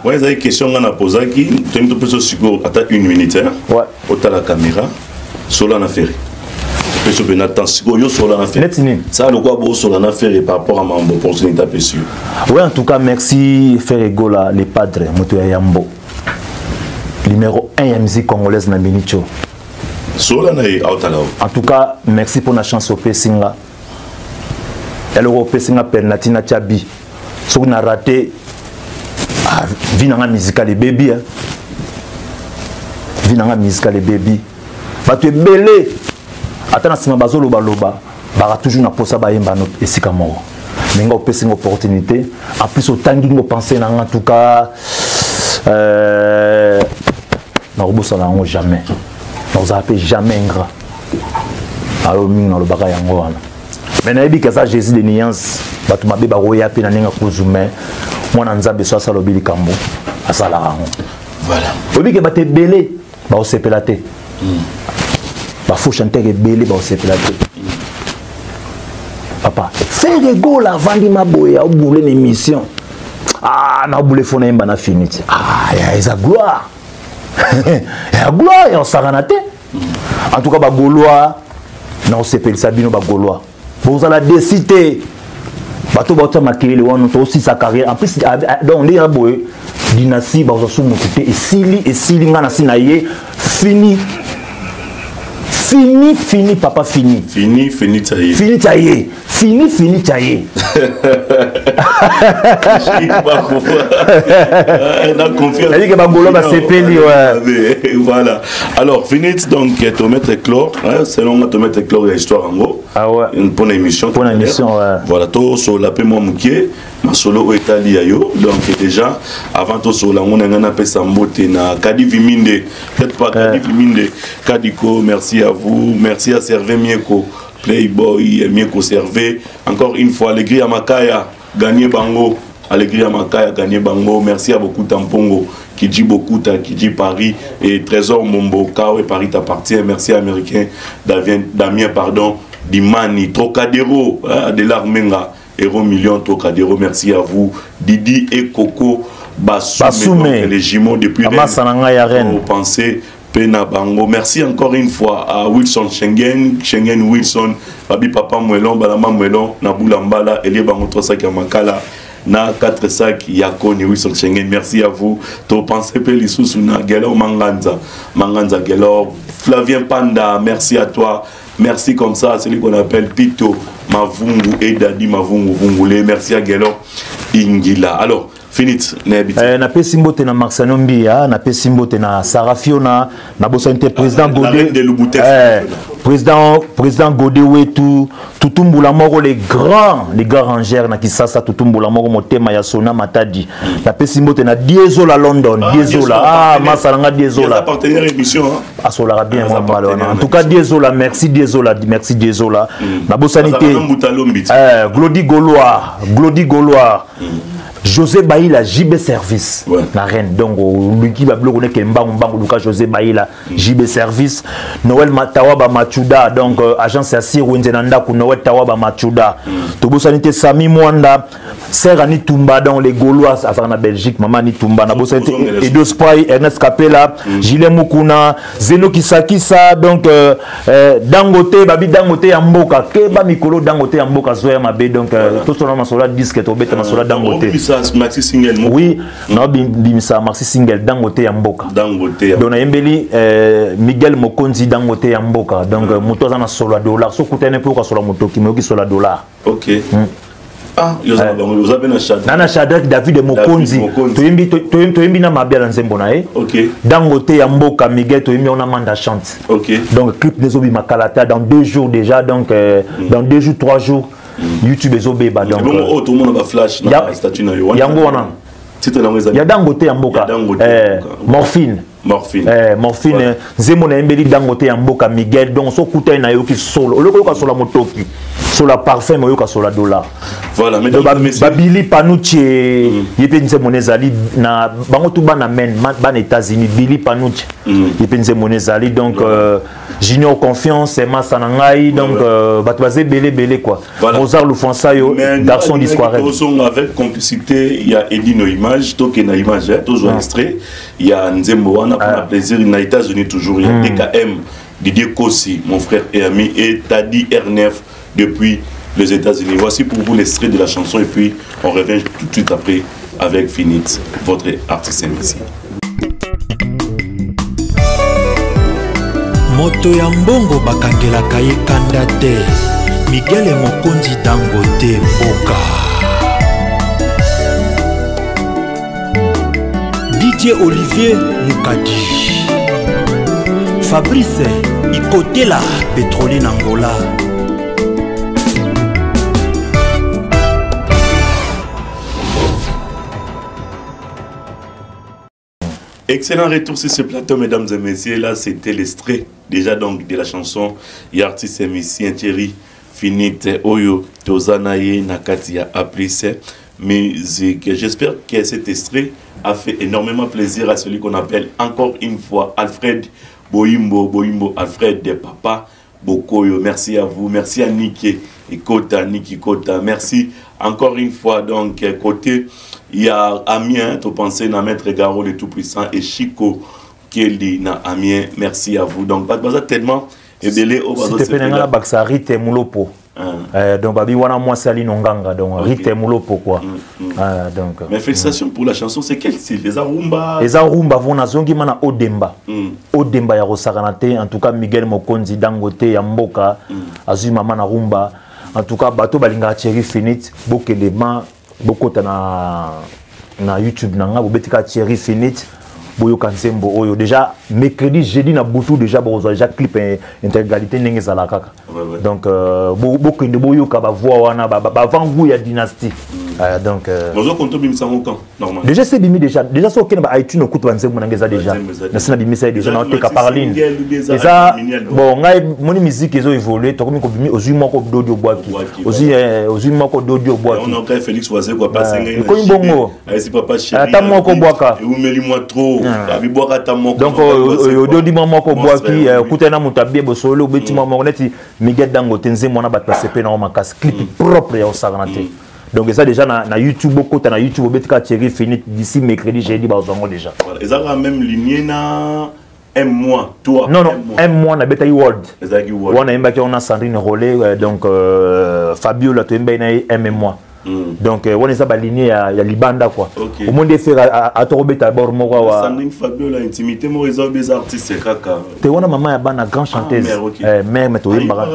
ouais ça une question on a posé qui tu me poses sur ata 1 minute ouais ota la caméra sola na Ferry peso benatan siko yo sola na Ferry ça le quoi bo sola na Ferry par rapport à ma opportunité précieux ouais en tout cas merci Ferry Gola les padres moto ya Yambo numéro 1 ya musique congolaise na Minicho sola na outala en tout cas merci pour la chance au Pessinga elle au Pessinga Pernatina Chabi so na raté vinanga musical baby vinanga musical baby batu belé atana sima bazolo baloba bara toujours na posa ba yemba no esika moko menga opesi une opportunité en plus otangi ngo penser na en tout cas na robosa na jamais nous appelle jamais ingrat alors mingi na lobaka yango wana mais na yebi que ça Jésus de nuance batu mabe ba roya pe na nenga kuzume mwana nzambe so asala obili kambo asala rango voilà obi ke bate belé ba osepela te ba faut chanter que belé ba osepela te papa Ferry Gola vandi maboya au boule l'émission na boule fona yemba na finiti ya eza gloire ya gloire ya saranate en tout cas ba goloa na osepela sabino ba goloa vous allez décider bato bato makele wana to aussi sa carrière en plus donc les aboye dynastie ba so mokuté et sili ngana sinaye fini papa fini taillé fini tchaye. Voilà. Alors, finit donc Tomate Clore, selon Tomate Clore, il y a histoire en gros. Ah ouais. Une bonne émission. Bonne émission, ouais. Voilà, tout sur la paix, moi, mouké, ma solo au Italie, donc déjà, avant tout sur la on a appelé Sambote, na Kadi Viminde, peut-être pas Kadi Viminde, Kadiko, merci à vous, merci à Servé Mieko, Playboy, Mieko Servé, encore une fois, Allegri Amakaya, gagné Bango, Allegri Amakaya, gagné Bango, merci à beaucoup Tampongo, qui dit beaucoup, qui dit Paris, et Trésor Mombo, Kao et Paris t'appartient, merci à Américain, Damien, pardon, Dimani, Trocadéro, de l'Armenga, Héros Million, Trocadéro, merci à vous, Didi et Coco, Bassoumé, les jumeaux depuis vous pensez, Pena Bango, merci encore une fois à Wilson Schengen Wilson, Babi Papa Mouelon, Balama Mouelon, Naboula Mbala, Elie Bango 3 sacs à Makala, na 4 sacs Yakoni Wilson Schengen, merci à vous, to pensez Pelissous, na Gelor Manganza Gelor, Flavien Panda, merci à toi. Merci comme ça, celui qu'on appelle Pito Mavungu et Dadi Mavungu Vungule. Merci à Gelo Ingila. Alors, finit. Na pesimbote na Marciano Mbia, na pesimbote na Sarafiona, na bosante président Godé. Président Godé Wetu, Tutumbula Moro les grands rangers na Kisasa Tutumbula Moro motema ya Sona Matadi. Na pesimbote na Diesola London, Diesola. Ah, Masalanga Diesola. Partenaire émission. Ah, Solara bien en tout cas Diesola, merci Diesola, merci Diesola. Na bosanité. Glody Gaulois. José Baïla, JB Service, la reine. Donc, lui qui va bloquer Lucas José Baïla, JB Service. Noël Matawaba Machuda, donc agence Assir Winzenanda pour Noël Tawaba Machuda. Tobo Sanité Sami Mwanda, Serani Tumba dans les Gaulois, à faire la Belgique, Maman Nitumba, Nabo Sanité, Edo Spray, Ernest Capella, Gilles Mukuna, Zeno Kisakisa, donc Dangote, Babi Dangote Amboka, Keba Mikolo Dangote Amboka, Zoya Mabe, donc tout ce nom sur la disque, Tobeta Masola Dangote. Maxi single oui non bimisa maxi single Dangote ya mboka donc na yembeli Miguel Mokonzi Dangote ya mboka donc moto za na solo dollar so kutene pe ko solo moto ki moki solo dollar OK ah vous avez na Shadrack David Mokonzi toyembi na mabia na nzembo na OK Dangote ya mboka Miguel toyembi on a manda chante OK donc clip nezobi makalata dans 2 jours déjà donc dans 2 jours 3 jours YouTube ezobeba donc tout le monde a flash na statut na yo yango wana titre na ngeza ya Dangote ya mboka morphine nzembo na embeli Dangote ya mboka Miguel donc so kutai na yo ki solo oloko yoka solo motoki solo parfum mo yoka solo dollar voilà mesdames et messieurs Babili Panucci yepe nzembo nezali na bango tu bana men ban États-Unis Billy Panucci yepe nzembo nezali donc Junior Confiance et Massanangai donc bato bazé belé quoi Mozart Lufonsa yo garçon disquaré avec complicité il y a Edino Image toke na image toujours extrait il y a Nzembo wana pour plaisir na États-Unis toujours il y a DKM Didier Kossi mon frère et ami et Tadi R9 depuis les États-Unis. Voici pour vous l'extrait de la chanson et puis on revient tout de suite après avec Finit, votre artiste ici. Moto ya mbongo bakangelaka ye kanda te Miguel Mokonzi Dangote Mboka DJ Olivier Mukadi Fabrice Ikotela Pétrolier Nangola Excellent retour sur ce plateau, mesdames et messieurs. Là, c'était l'extrait déjà donc de la chanson Yartis Emissi Thierry Finite Oyo Tozanaye Nakatia Applice musique. J'espère que cet extrait a fait énormément plaisir à celui qu'on appelle encore une fois Alfred Boimbo Alfred de Papa Bokoyo. Merci à vous, merci à Niki Kota, merci encore une fois. Donc côté il y a Amiens, tu pensais na Maître Garo le Tout-Puissant et Chico Kelly na Amiens, merci à vous. Donc pas tellement et belé au bazo c'était penanga baksa rite mulopo donc babi wana moi sali nonganga donc rite mulopo quoi donc mais félicitations pour la chanson. C'est quel style? Les arumba vona zongi mana odemba ya rosakanate en tout cas Miguel Mokonzi Dangote ya mboka azui mama na rumba en tout cas bato balinga Thierry Finit beaucoup d'éléments beaucoup na YouTube nanga bobetika Thierry Finit boyo kansembo oyo déjà mercredi jeudi na butu déjà déjà clip intégralité ndenge ezala kaka donc beaucoup de boyo ka ba voix wana ba avant goût ya dynastie donc bozo konto bimisa ngoko normal déjà c'est bimi déjà so okena ba iTunes okutu banzembo nangeza déjà na sina bimisa déjà na teka parline et ça bon ngai moni musique ezo évoluer to komi ko bimi ozui moko dodio boaki ozui moko dodio boaki on a Félix Oisé quoi passer ngai ko mbongo si papa chéri ata moko boaka et umeli moi trop abiboka ta moko donc dodi moko boaki kutena mutabie bosolo beti moko neti Miguel Dangote nzembo na bato CP na makasi clip propre ya osaganate. Donc ça déjà na YouTube beaucoup na YouTube betika Thierry Finit d'ici mercredi jeudi bazongo déjà. Voilà, ils ont même ligne na un mois toi. Non un mois na beta world. Ezaki world. On a imbaki on a Sandrine Rollet donc Fabio la toemba na un mois. Donc on est aligné à Libanda quoi. Au monde de faire à Torobeta bord moko wa. Sandrine Fabio la intimité mo ils ont des artistes kaka. Te wana maman ya bana grand chanteuse. Mère mais to yemba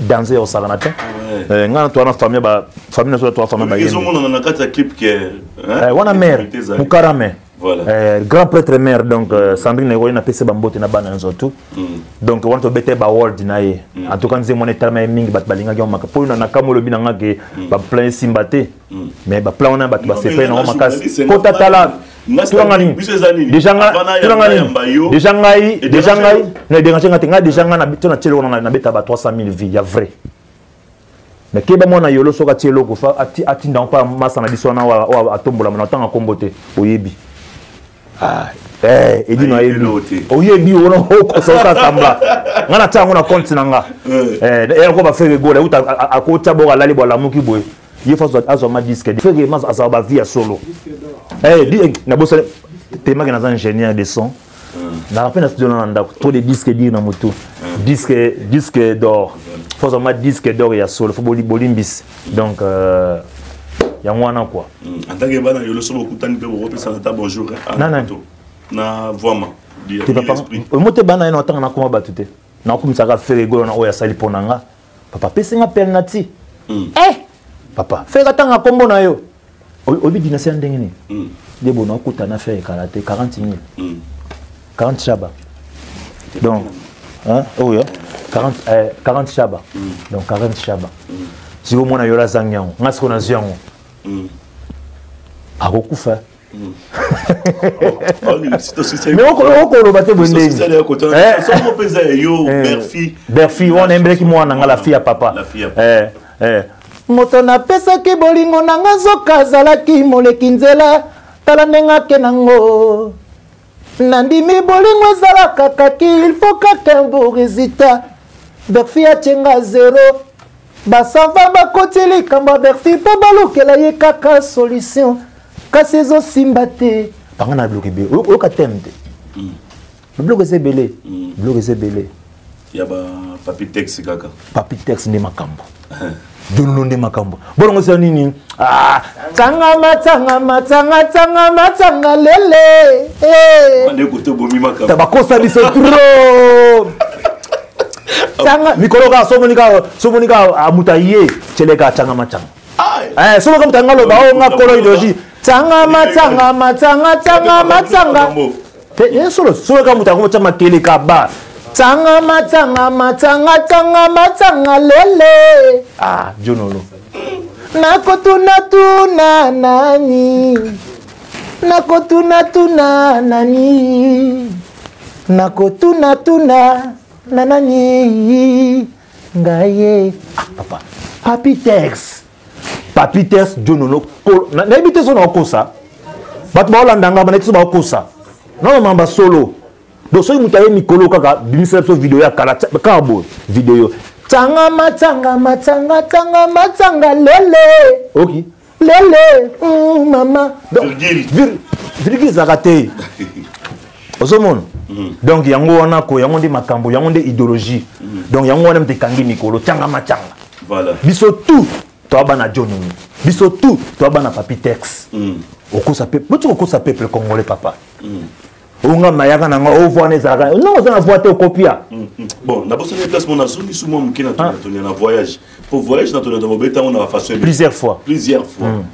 danser au saganata. Ngana to na famille na so to famille ba yemba. Ils ont na kata clip que wana mère Mukarame. Voilà. Grand prêtre mère donc Sandrine Rollet na pese bambote na bana nzoto. Donc on to bete ba world na ye. En tout cas nze mona tellement mingi bat balinga ki on maka po na kamolo binanga ke ba plein simbate. Mais ba plan na bat ba sepe na makasi. Kota tala déjà ngai na déranger nga déjà nga na bito na telo na beta ba 300 000 vies ya vrai. Mais keba mona yolo soka telo ko fa ati ndang pa masa na biso na wa atombola na tanga kombote oyebi. Edi no yebi oyebi wona ko so sa samba ngana tango na compte nanga ko ba faire gola uta akota boka lali bola muki boy ye fa azo ma disque de faire mas azaba via solo na bosa tema que na ingénieur de son na la peine studio na ndako trop de disques dire na moto disque d'or faut azo ma disque d'or ya solo faut bolimbis donc ya mwana quoi en tant que bana yolo so bokutani pe bopesa na ta bonjour na vraiment dire l'esprit moté bana eno tanga na koma batute na kumisaka faire golo na oya sali ponanga papa pesinga penalty papa faire tanga kombo na yo obi dinasi ndenge ni debo na kutana faire karaté 40 000 40 chaba donc oh ya 40 chaba donc 40 chaba si au moins na yola zanyango ngasko na zanyango akokufa mais on va te bonner Berfi on aime qui moi na la fille à papa moto na pesa ki bolingo nanga zoka zalaki moleki nzela tala ndenga ke nango nandimi bolingo ezalaka kaki il faut kaka un résultat Berfi atenga 0 basava bakoti likambo Berfi mpo balukela ye kaka solution kasi ezosimba te banga na bloke be oyoka teme te bloke ezebele bloke ezebele ya ba papi texte kaka papi texte nde makambo Dono nde makambo bolongo sa nini tanga matanga lele ande ko to bomi makambo tabakosa biso trop tanga mikolo ka somonika amutaye cheleka tanga matanga somo kam tanga lo ba o ngakolo idoji tanga matanga solo kam tanga matanga keleka ba tanga matanga lele jonolo nakotuna nani nakotuna nani ngaye papa papi tex jonolo na ebite so na okosa bato baolandanga baneti so baokosa na mamba solo donc soki moto aye mikolo kaka bimisa biso video ya kala kaka boye video tanga matanga lele ok lele mama virgule ezalaka te ozomona donc yango wana ko yango nde makambo yango nde idéologie donc yango wana mte kangi mikolo tanga matanga biso tout toaba na jononi biso tout toaba na papi tex okosa peuple peuple congolais papa onga mayaka nanga ovoa nezalaka non ozana voix te okopia bon na bossa ne place mon azoni sous moi mukina tourner na voyage pour voyage na tourner dans beta on a façon plusieurs fois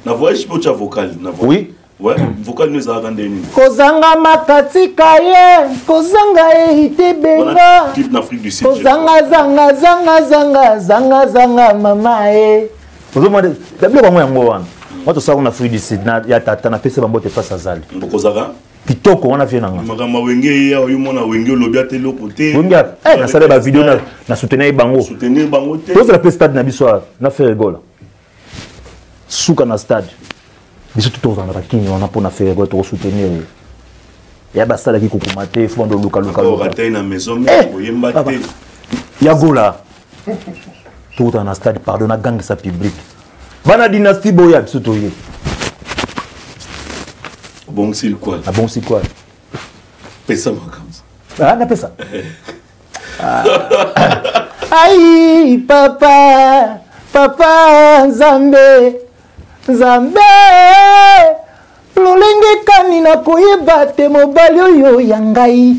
na voyage pour ta vocal na oui ouais vocal nous a rendu une kozanga makatika ye kozanga ite benga type d'Afrique du Sud zanga mama e ozomande dablo bango yango wana moto sa on Afrique du Sud na ya tata na pesa bambote face azali bokozaka kitoko wana vient nanga makama wenge ya oyo mona wenge lobia te lokote wenge na sala ba vidéo na soutenir bango te pose la stade na biso na faire rigolo suka na stade biso tout aux endroits qui on a pour na faire rigolo to soutenir ya ba sala ki kokumate fo ndo luka raté na maison boyemba te ya gola tout na stade pardon na gang sa public bana dynastie boya biso to ye bon c'est quoi ah bon c'est quoi pesa vacances ah na pesa ai papa Nzambe lolenge kani na koyeba te mobali oyo ya ngai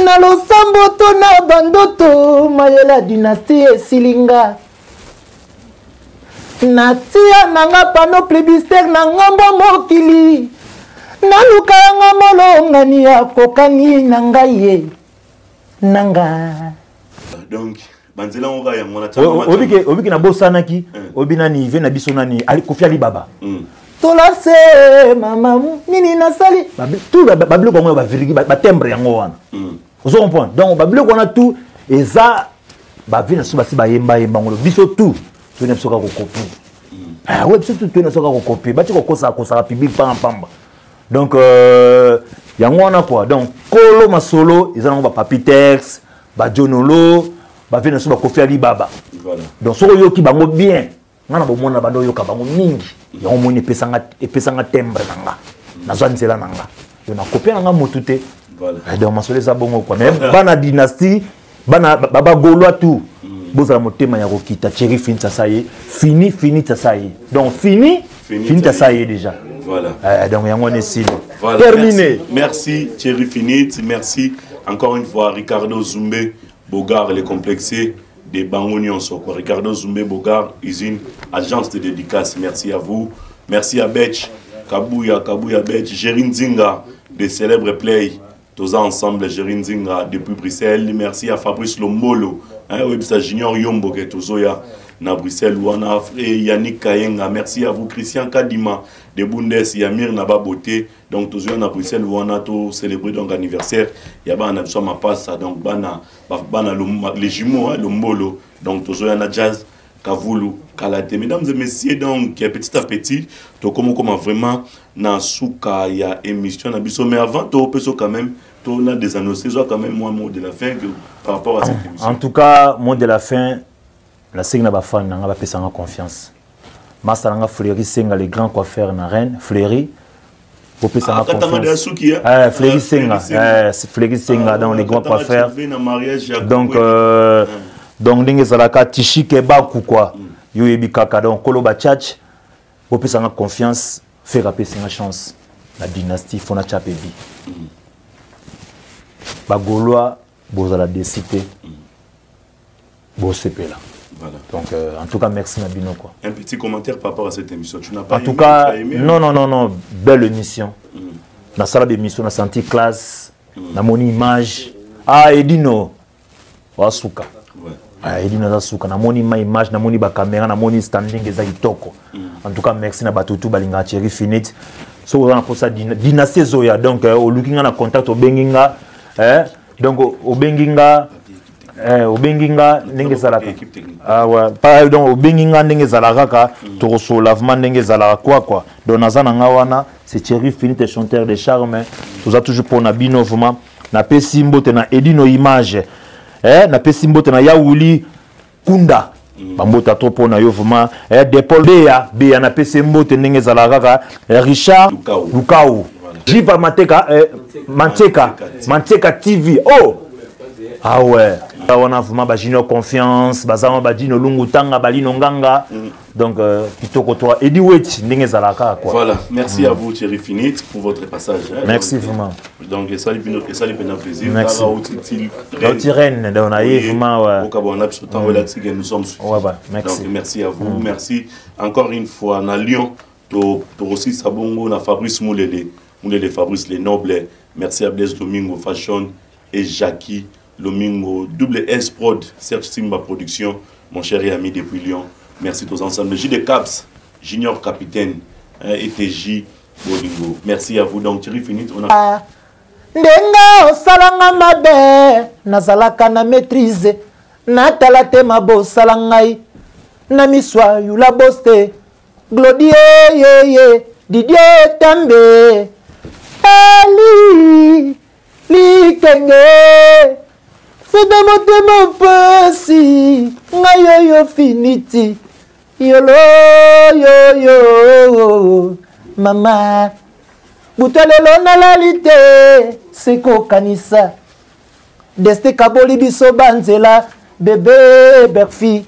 na losambo to na bandoto mayela dynastie esilinga natia nanga pano plébiscite na ngambo mokili naluka yanga molongani ya kokani na ngai ye nanga donc banzela on va yango na obiki na bosanaki obina ni ve na biso nani ali Koffi Alibaba tolase mama nini nasali tout babilo ko ba virigi ba timbre yango wana ozo comprendre donc babilo ko na tout eza ba vina so basi ba yemba ngolo biso tout to ne soka ko kopi ah ouais biso tout ne soka ko kopi ba tiko kosa public pamba donc yango wana quoi donc kolo masolo eza nango ba papitex ba jonolo ba vina so ba Koffi Alibaba voilà donc soko yoki bango bien ngana bomona bando yoka bango mingi yango moni epesanga tembre nanga nazwa nzela nanga yo na kopia nanga motu te voilà donc masolo eza bongo quoi mais bana dynastie bana baba golwa tout bozala motema ya kokita Thierry Finitsa ça y est fini ça y est donc fini ça y est déjà voilà donc yango ne silo voilà, terminé merci Thierry Finitsa merci encore une fois Ricardo Zumbe Bogar les complexés des Bangonions quoi Ricardo Zumbe Bogar usine agence de dédicace merci à vous merci à Betch Kabuya Betch Jérin Zinga des célèbres play tous ensemble Jérin Zinga depuis Bruxelles merci à Fabrice Lombolo websa Junior Yombo que tozoya na Bruxelles wana et Yannick Kayenga merci à vous Christian Kadima de Bundes Yamir Naba Beauté donc tozoya na Bruxelles wana to célébrer donc anniversaire ya bana biso ma passe donc bana les jumeaux Lombolo donc tozoya na jazz Kavulu Kalate mesdames et messieurs donc petit à petit to comment vraiment na souka ya émission na biso mais avant to peso quand même on a des annoncés quand même moi mot de la fin que, par rapport à cette émission. En tout cas mot de la fin la signe ba fan nga ba pesa nga confiance masa nga Fleury Senga les grands coiffeurs na Rennes Fleury pour pesa nga confiance Fleury Senga Fleury Senga dans les grands coiffeurs donc ndenge zalaka tishike baku quoi yo yebi kaka donc koloba tchatch pour pesa nga confiance faire pesa nga chance la dynastie fona chapebi Bagoloa, Bozala décidé, Bosepela. Voilà. Donc, en tout cas, merci Nabino. Quoi. Un petit commentaire par rapport à cette émission. Tu n'as pas en tout cas, non, belle émission. Dans la salle d'émission, on a senti classe, dans mon image. Ah, Edino, Wasuka. Ah, Edino Wasuka, dans mon image, dans mon caméra, dans mon standing, Toko. En tout cas, merci Nabatutu, Balinga, Thierry Finitsa. So, on a pour ça dynastie Zoya. Donc, au looking en contact au Benginga. Donc au Benginga ndenge zalaka ah ouais pardon au Benginga ndenge zalaka to so lavement ndenge zalaka quoi donc nazana ngawana c'est Thierry Finitsa chanteur de charme tout ça toujours pour na binovement na pesimbo te na Edino image na pesimbo te na Yaouli Kunda bambota to pour na yo vraiment de Paul Beya na pesimbo te ndenge zalaka Richard Lukau Jiva Mancheka TV. Oh! Ah ouais. On a vraiment Bajino confiance, Bazama Badino Lungutanga, Balino Nganga. Donc, Kitoko toi, Edi Wet, Ningezalaka. Voilà, merci à vous Thierry Finit pour votre passage. Merci vraiment. Donc, ça lui fait un plaisir. Merci. Tirène, on a eu vraiment. Nous sommes. Merci. Donc, merci à vous. Merci encore une fois. On a Lyon, aussi Sabongo, on a Fabrice Moulele, Fabrice Les Nobles. Merci à Blaise Domingo Fashion et Jackie Lomingo, Double S Prod, Serge Simba Production, mon cher ami depuis Lyon. Merci tous ensemble. J de Caps, Junior Capitaine et TJ Bolingo. Merci à vous. Donc Thierry Finit, on a... Ndenga osalanga mabe, nazalaka na maîtrise, natala te mabo salangai, na miswa yula boste, Glodie ye, Didier Tambe, Ali, Likenge, Fede motema pasi, ngayo finiti, yolo yo, mama, butalelo na lalite, seko kanisa, deste kaboli biso banzela, bebe berfi,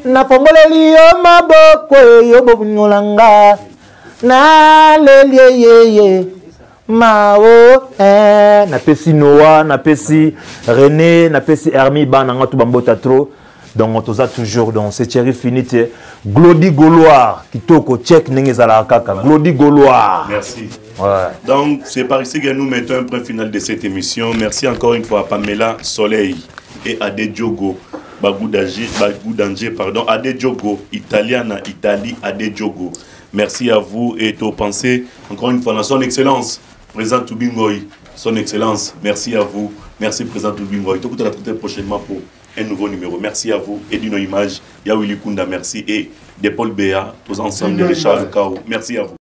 na pomoleli yo maboko yo bobunolanga, na leliye Mao, na pesi Noah, na pesi René, na pesi Hermi Bananga tout bambota trop. Donc on a toujours dans cette Thierry Finit, Glody Gauloir, qui toko check n'engezala kaka, Glody Gauloir. Merci. Ouais. Donc c'est par ici que nous mettons un point final de cette émission. Merci encore une fois à Pamela Soleil et à Djogo. Bagoudanger, pardon, Ade Djogo, Italiana, Italie, Ade Djogo. Merci à vous et aux pensées, encore une fois, dans son excellence, président Toubingoy, son excellence, merci à vous, merci président Toubingoy. Tout le monde prochainement pour un nouveau numéro. Merci à vous, et d'une image, Yawili Kunda, merci, et de Paul Béa, tous ensemble, de Richard Kao, merci à vous.